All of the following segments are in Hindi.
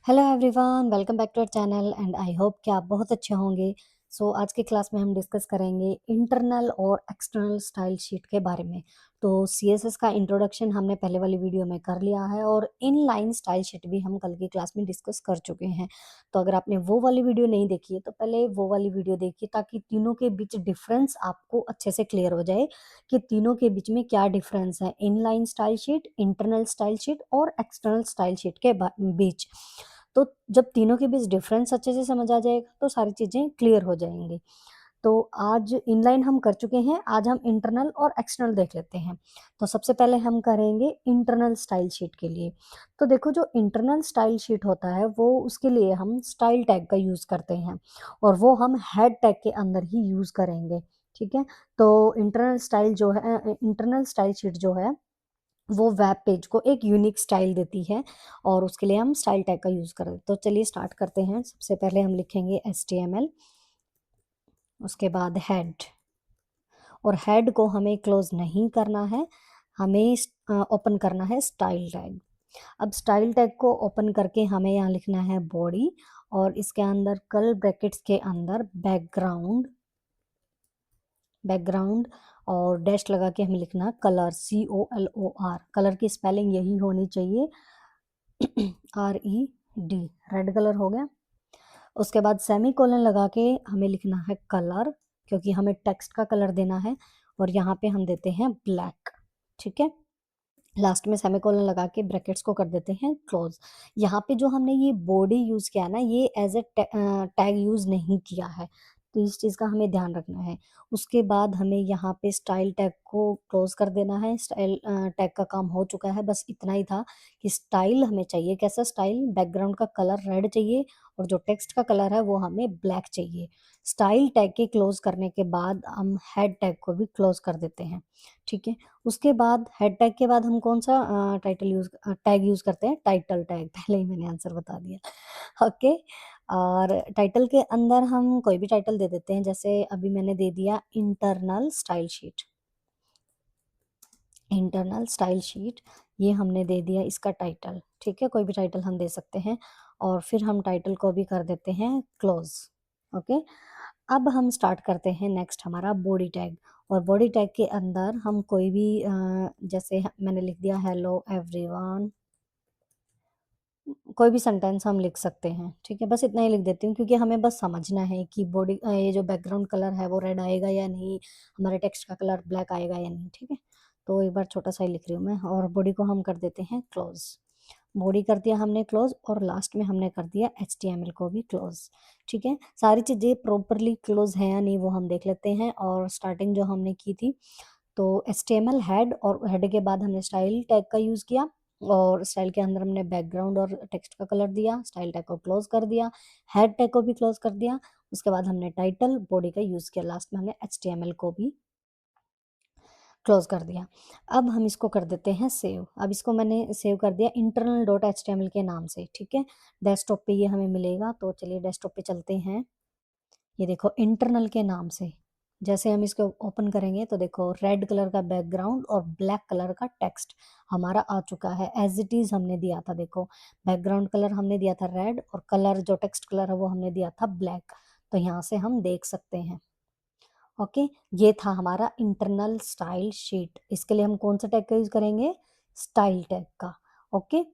Hello everyone, welcome back to our channel and I hope कि आप बहुत अच्छे होंगे। आज की क्लास में हम डिस्कस करेंगे इंटरनल और एक्सटर्नल स्टाइल शीट के बारे में। तो सीएसएस का इंट्रोडक्शन हमने पहले वाली वीडियो में कर लिया है और इनलाइन स्टाइल शीट भी हम कल की क्लास में डिस्कस कर चुके हैं। तो अगर आपने वो वाली वीडियो नहीं देखी है तो पहले वो वाली वीडियो देखिए, ताकि तीनों के बीच डिफरेंस आपको अच्छे से क्लियर हो जाए कि तीनों के बीच में क्या डिफरेंस है, inline style sheet, internal style sheet और एक्सटर्नल स्टाइल शीट के बीच। तो जब तीनों के बीच डिफरेंस अच्छे से समझ आ जाएगा तो सारी चीज़ें क्लियर हो जाएँगी। तो आज इनलाइन हम कर चुके हैं, आज हम इंटरनल और एक्सटर्नल देख लेते हैं। तो सबसे पहले हम करेंगे इंटरनल स्टाइल शीट के लिए। तो देखो, जो इंटरनल स्टाइल शीट होता है वो उसके लिए हम स्टाइल टैग का यूज़ करते हैं और वो हम हेड टैग के अंदर ही यूज़ करेंगे, ठीक है? तो इंटरनल स्टाइल शीट जो है वो वेब पेज को एक यूनिक स्टाइल देती है और उसके लिए हम स्टाइल टैग का यूज़ करें। तो चलिए स्टार्ट करते हैं। सबसे पहले हम लिखेंगे HTML, उसके बाद हेड, और हेड को हमें क्लोज नहीं करना है, हमें ओपन करना है स्टाइल टैग। अब स्टाइल टैग को ओपन करके हमें यहाँ लिखना है बॉडी और इसके अंदर कर्ली ब्रैकेट्स के अंदर बैकग्राउंड, बैकग्राउंड और डैश लगा के हमें लिखना कलर, COLOR। कलर की स्पेलिंग यही होनी चाहिए, RED, रेड कलर हो गया। उसके बाद सेमी कोलन लगा के हमें लिखना है कलर, क्योंकि हमें टेक्स्ट का कलर देना है और यहाँ पे हम देते हैं ब्लैक, ठीक है। लास्ट में सेमीकोलन लगा के ब्रैकेट्स को कर देते हैं क्लोज। यहाँ पे जो हमने ये बॉडी यूज़ किया ना, ये एज ए टैग यूज़ नहीं किया है, तो इस चीज़ का हमें ध्यान रखना है। उसके बाद हमें यहाँ पे स्टाइल टैग को क्लोज कर देना है। स्टाइल टैग का काम हो चुका है, बस इतना ही था कि स्टाइल हमें चाहिए कैसा स्टाइल, बैकग्राउंड का कलर रेड चाहिए और जो टेक्स्ट का कलर है वो हमें ब्लैक चाहिए। स्टाइल टैग के क्लोज करने के बाद हम हेड टैग को भी क्लोज कर देते हैं, ठीक है। उसके बाद हेड टैग के बाद हम कौन-सा टैग यूज़ करते हैं, टाइटल टैग। पहले ही मैंने आंसर बता दिया। ओके। और टाइटल के अंदर हम कोई भी टाइटल दे देते हैं, जैसे अभी मैंने दे दिया internal style sheet. Internal style sheet, ये हमने दे दिया इसका टाइटल, ठीक है। कोई भी टाइटल हम दे सकते हैं और फिर हम टाइटल को भी कर देते हैं क्लोज़, ओके। अब हम स्टार्ट करते हैं नेक्स्ट हमारा बॉडी टैग, और बॉडी टैग के अंदर हम कोई भी जैसे मैंने लिख दिया हेलो एवरीवन, कोई भी सेंटेंस हम लिख सकते हैं, ठीक है। बस इतना ही लिख देती हूँ क्योंकि हमें बस समझना है कि ये जो बैकग्राउंड कलर है वो रेड आएगा या नहीं, हमारे टेक्स्ट का कलर ब्लैक आएगा या नहीं, ठीक है। तो एक बार छोटा सा ही लिख रही हूँ मैं, और बॉडी को हम कर देते हैं क्लोज। बॉडी कर दिया हमने क्लोज और लास्ट में हमने कर दिया HTML को भी क्लोज, ठीक है। सारी चीज़ें प्रॉपरली क्लोज है या नहीं वो हम देख लेते हैं। और स्टार्टिंग जो हमने की थी, तो HTML हेड, और हेड के बाद हमने स्टाइल टैग का यूज़ किया और स्टाइल के अंदर हमने बैकग्राउंड और टेक्स्ट का कलर दिया, स्टाइल टैग को क्लोज कर दिया, हेड टैग को भी क्लोज कर दिया। उसके बाद हमने टाइटल बॉडी का यूज़ किया, लास्ट में हमने HTML को भी क्लोज कर दिया। अब हम इसको कर देते हैं सेव। अब इसको मैंने सेव कर दिया इंटरनल डॉट HTML के नाम से, ठीक है। डेस्कटॉप पे ये हमें मिलेगा, तो चलिए डेस्कटॉप पे चलते हैं। ये देखो इंटरनल के नाम से, जैसे हम इसको ओपन करेंगे तो देखो रेड कलर का बैकग्राउंड और ब्लैक कलर का टेक्स्ट हमारा आ चुका है, एज इट इज हमने दिया था। देखो, बैकग्राउंड कलर हमने दिया था रेड और कलर जो टेक्स्ट कलर है वो हमने दिया था ब्लैक। तो यहाँ से हम देख सकते हैं, ओके। ये था हमारा इंटरनल स्टाइल शीट। इसके लिए हम कौन सा टैग का यूज करेंगे, स्टाइल टैग का, ओके।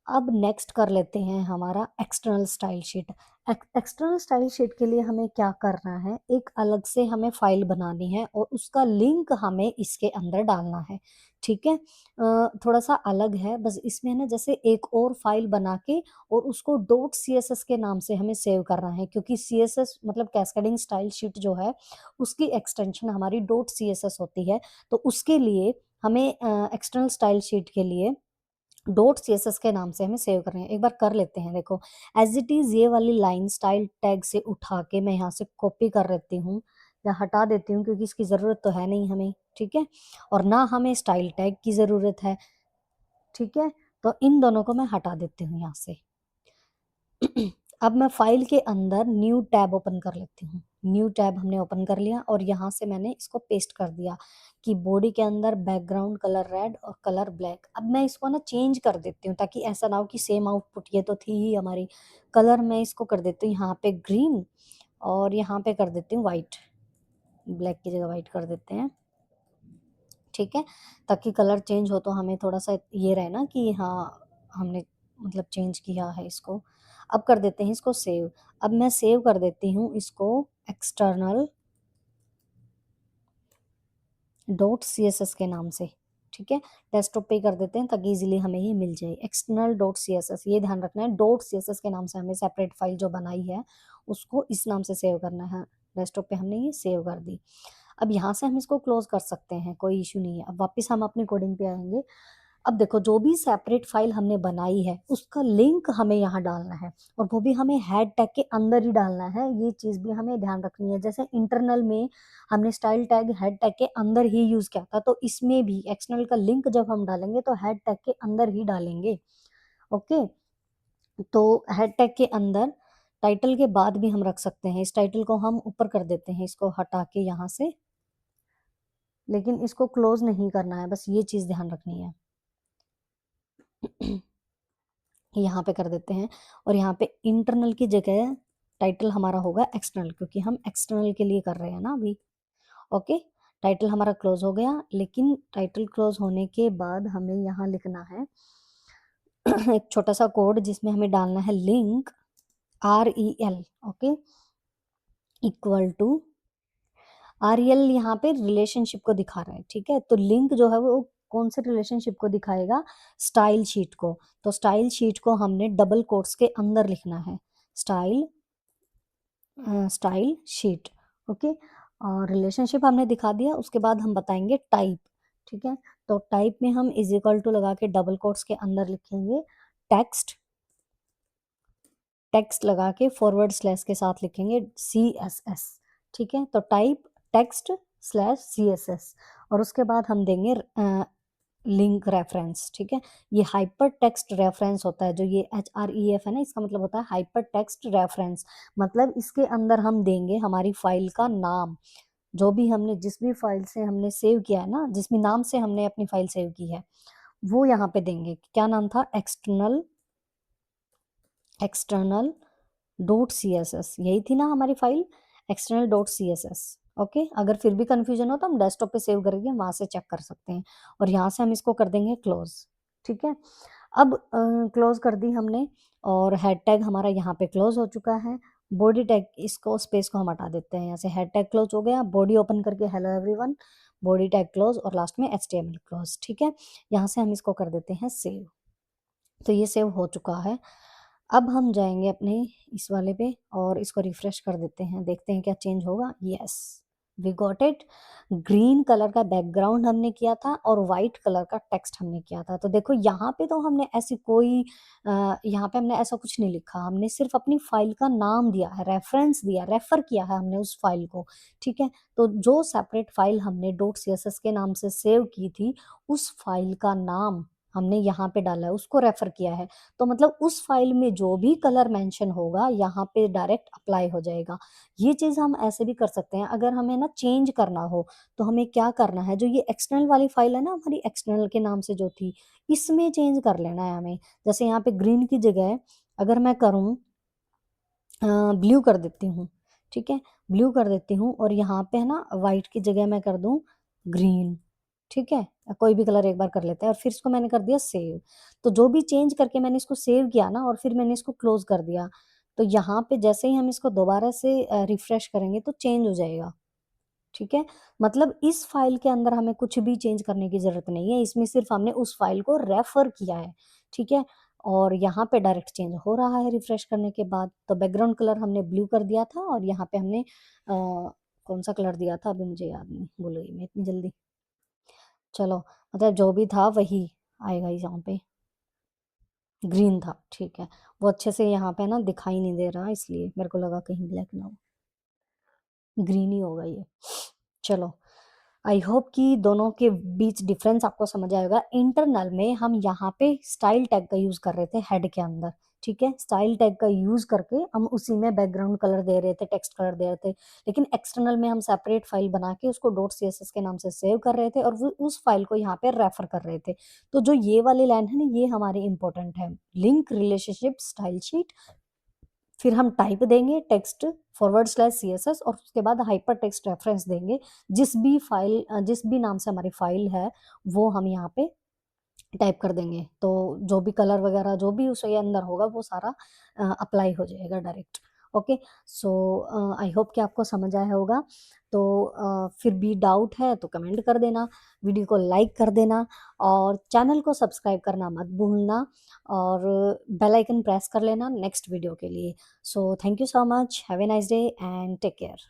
अब नेक्स्ट कर लेते हैं हमारा external style sheet. External style sheet के लिए हमें क्या करना है, एक अलग से हमें फाइल बनानी है और उसका लिंक हमें इसके अंदर डालना है, ठीक है। थोड़ा सा अलग है, बस इसमें है ना, जैसे एक और फाइल बना के और उसको डॉट CSS के नाम से हमें सेव करना है, क्योंकि CSS मतलब कैस्केडिंग स्टाइल शीट जो है उसकी एक्सटेंशन हमारी डॉट CSS होती है। तो उसके लिए हमें एक्सटर्नल स्टाइल शीट के लिए डॉट CSS के नाम से हमें सेव करनी है। एक बार कर लेते हैं। देखो, एज इट इज ये वाली लाइन स्टाइल टैग से उठा के मैं यहाँ से कॉपी कर लेती हूँ या हटा देती हूँ, क्योंकि इसकी ज़रूरत तो है नहीं हमें, ठीक है। और ना हमें स्टाइल टैग की ज़रूरत है, ठीक है। तो इन दोनों को मैं हटा देती हूँ यहाँ से। अब मैं फाइल के अंदर न्यू टैब ओपन कर लेती हूँ। न्यू टैब हमने ओपन कर लिया और यहाँ से मैंने इसको पेस्ट कर दिया कि बॉडी के अंदर बैकग्राउंड कलर रेड और कलर ब्लैक। अब मैं इसको ना चेंज कर देती हूँ ताकि ऐसा ना हो कि सेम आउटपुट, ये तो थी ही हमारी। कलर मैं इसको कर देती हूँ यहाँ पे ग्रीन और यहाँ पे कर देती हूँ वाइट। ब्लैक की जगह वाइट कर देते हैं, ठीक है, ताकि कलर चेंज हो तो हमें थोड़ा सा ये रहे ना कि हाँ हमने मतलब चेंज किया है इसको। अब कर देते हैं इसको सेव। अब मैं सेव कर देती हूँ इसको external dot C S S के नाम से, ठीक है। डेस्कटॉप पे ही कर देते हैं ताकि इजीली हमें ये मिल जाए। External dot C S S, ये ध्यान रखना है, डॉट सी एस एस के नाम से हमें सेपरेट फाइल जो बनाई है उसको इस नाम से सेव करना है। डेस्कटॉप पे हमने ये सेव कर दी। अब यहाँ से हम इसको क्लोज कर सकते हैं, कोई इशू नहीं है। अब वापस हम अपनी कोडिंग पे आएंगे। अब देखो जो भी सेपरेट फाइल हमने बनाई है उसका लिंक हमें यहाँ डालना है और वो भी हमें हेड टैग के अंदर ही डालना है। ये चीज भी हमें ध्यान रखनी है। जैसे इंटरनल में हमने स्टाइल टैग हेड टैग के अंदर ही यूज किया था, तो इसमें भी एक्सटर्नल का लिंक जब हम डालेंगे तो हेड टैग के अंदर ही डालेंगे। ओके, तो हेड टैग के अंदर टाइटल के बाद भी हम रख सकते हैं। इस टाइटल को हम ऊपर कर देते हैं, इसको हटा के यहाँ से, लेकिन इसको क्लोज नहीं करना है, बस ये चीज ध्यान रखनी है। यहाँ पे कर देते हैं और यहाँ पे इंटरनल की जगह टाइटल हमारा होगा एक्सटर्नल, क्योंकि हम एक्सटर्नल के लिए कर रहे हैं ना अभी। ओके, टाइटल हमारा क्लोज हो गया, लेकिन टाइटल क्लोज होने के बाद हमें यहाँ लिखना है एक छोटा सा कोड जिसमें हमें डालना है link REL। Okay, equal to REL यहाँ पे रिलेशनशिप को दिखा रहा है, ठीक है। तो लिंक जो है वो कौन से रिलेशनशिप को दिखाएगा, स्टाइल शीट को। तो स्टाइल शीट को हमने डबल कोट्स के अंदर लिखना है, स्टाइल स्टाइल शीट। ओके, और रिलेशनशिप हमने दिखा दिया। उसके बाद हम बताएंगे टाइप, ठीक है। तो टाइप में हम इज इक्वल टू लगा के डबल कोट्स के अंदर लिखेंगे टेक्स्ट, टेक्स्ट लगा के फॉरवर्ड स्लैश के साथ लिखेंगे CSS, ठीक है। तो टाइप टेक्स्ट स्लैश CSS और उसके बाद हम देंगे लिंक रेफरेंस, ठीक है। ये हाइपर टेक्स्ट रेफरेंस होता है, जो ये HREF है ना, इसका मतलब होता है हाइपर टेक्स्ट रेफरेंस। मतलब इसके अंदर हम देंगे हमारी फाइल का नाम, जो भी हमने जिस भी फाइल से हमने सेव किया है ना, जिस भी नाम से हमने अपनी फाइल सेव की है वो यहाँ पे देंगे। क्या नाम था, एक्सटर्नल, एक्सटर्नल डॉट CSS, यही थी ना हमारी file, external dot CSS। Okay, अगर फिर भी कंफ्यूजन हो तो हम डेस्कटॉप पे सेव करके वहां से चेक कर सकते हैं। और यहाँ से हम इसको कर देंगे क्लोज, ठीक है। अब क्लोज कर दी हमने और हेड टैग हमारा यहाँ पे क्लोज हो चुका है। बॉडी टैग, इसको स्पेस को हम हटा देते हैं यहाँ से। हेड टैग क्लोज हो गया, बॉडी ओपन करके hello everyone, body tag close और लास्ट में HTML क्लोज, ठीक है। यहाँ से हम इसको कर देते हैं सेव। तो ये सेव हो चुका है। अब हम जाएंगे अपने इस वाले पे और इसको रिफ्रेश कर देते हैं, देखते हैं क्या चेंज होगा। Yes, we got it. Green colour का बैकग्राउंड हमने किया था और वाइट कलर का टेक्स्ट हमने किया था। तो देखो यहाँ पे तो हमने ऐसी कोई यहाँ पे हमने ऐसा कुछ नहीं लिखा, हमने सिर्फ अपनी फाइल का नाम दिया है, रेफरेंस दिया, रेफर किया है हमने उस फाइल को, ठीक है। तो जो सेपरेट फाइल हमने डॉट CSS के नाम से सेव की थी उस फाइल का नाम हमने यहाँ पे डाला है, उसको रेफर किया है। तो मतलब उस फाइल में जो भी कलर मेंशन होगा यहाँ पे डायरेक्ट अप्लाई हो जाएगा। ये चीज हम ऐसे भी कर सकते हैं। अगर हमें ना चेंज करना हो तो हमें क्या करना है, जो ये एक्सटर्नल वाली फाइल है ना हमारी, एक्सटर्नल के नाम से जो थी, इसमें चेंज कर लेना है हमें। जैसे यहाँ पे ग्रीन की जगह अगर मैं करूँ ब्लू कर देती हूँ, ठीक है, ब्लू कर देती हूँ और यहाँ पे है ना व्हाइट की जगह मैं कर दूँ ग्रीन, ठीक है। कोई भी कलर एक बार कर लेते हैं और फिर इसको मैंने कर दिया सेव। तो जो भी चेंज करके मैंने इसको सेव किया ना और फिर मैंने इसको क्लोज कर दिया, तो यहाँ पे जैसे ही हम इसको दोबारा से रिफ्रेश करेंगे तो चेंज हो जाएगा, ठीक है। मतलब इस फाइल के अंदर हमें कुछ भी चेंज करने की जरूरत नहीं है, इसमें सिर्फ हमने उस फाइल को रेफर किया है, ठीक है। और यहाँ पे डायरेक्ट चेंज हो रहा है रिफ्रेश करने के बाद। तो बैकग्राउंड कलर हमने ब्लू कर दिया था और यहाँ पे हमने कौन सा कलर दिया था अभी मुझे याद नहीं, भूल गई मैं इतनी जल्दी। चलो, मतलब जो भी था वही आएगा यहाँ पे, ग्रीन था, ठीक है। वो अच्छे से यहाँ पे ना दिखाई नहीं दे रहा, इसलिए मेरे को लगा कहीं ब्लैक ना हो, ग्रीन ही होगा ये। चलो, आई होप कि दोनों के बीच डिफरेंस आपको समझ आएगा। इंटरनल में हम यहाँ पे स्टाइल टैग का यूज कर रहे थे हेड के अंदर, ठीक है, स्टाइल टैग का यूज करके हम उसी में बैकग्राउंड कलर दे रहे थे, टेक्स्ट कलर दे रहे थे। लेकिन एक्सटर्नल में हम सेपरेट फाइल बना के उसको डॉट सीएसएस के नाम से सेव कर रहे थे और वो उस फाइल को यहाँ पे रेफर कर रहे थे। तो जो ये वाली लाइन है ना, ये हमारी इंपॉर्टेंट है, लिंक रिलेशनशिप स्टाइल शीट। फिर हम टाइप देंगे टेक्स्ट फॉरवर्ड स्लैश सीएसएस और उसके बाद हाइपर टेक्स्ट रेफरेंस देंगे। जिस भी नाम से हमारी फाइल है वो हम यहाँ पे टाइप कर देंगे, तो जो भी कलर वगैरह जो भी उसके अंदर होगा वो सारा अप्लाई हो जाएगा डायरेक्ट। ओके, सो आई होप कि आपको समझ आया होगा। तो फिर भी डाउट है तो कमेंट कर देना, वीडियो को लाइक कर देना और चैनल को सब्सक्राइब करना मत भूलना और बेल आइकन प्रेस कर लेना नेक्स्ट वीडियो के लिए। So thank you so much, have a nice day and take care.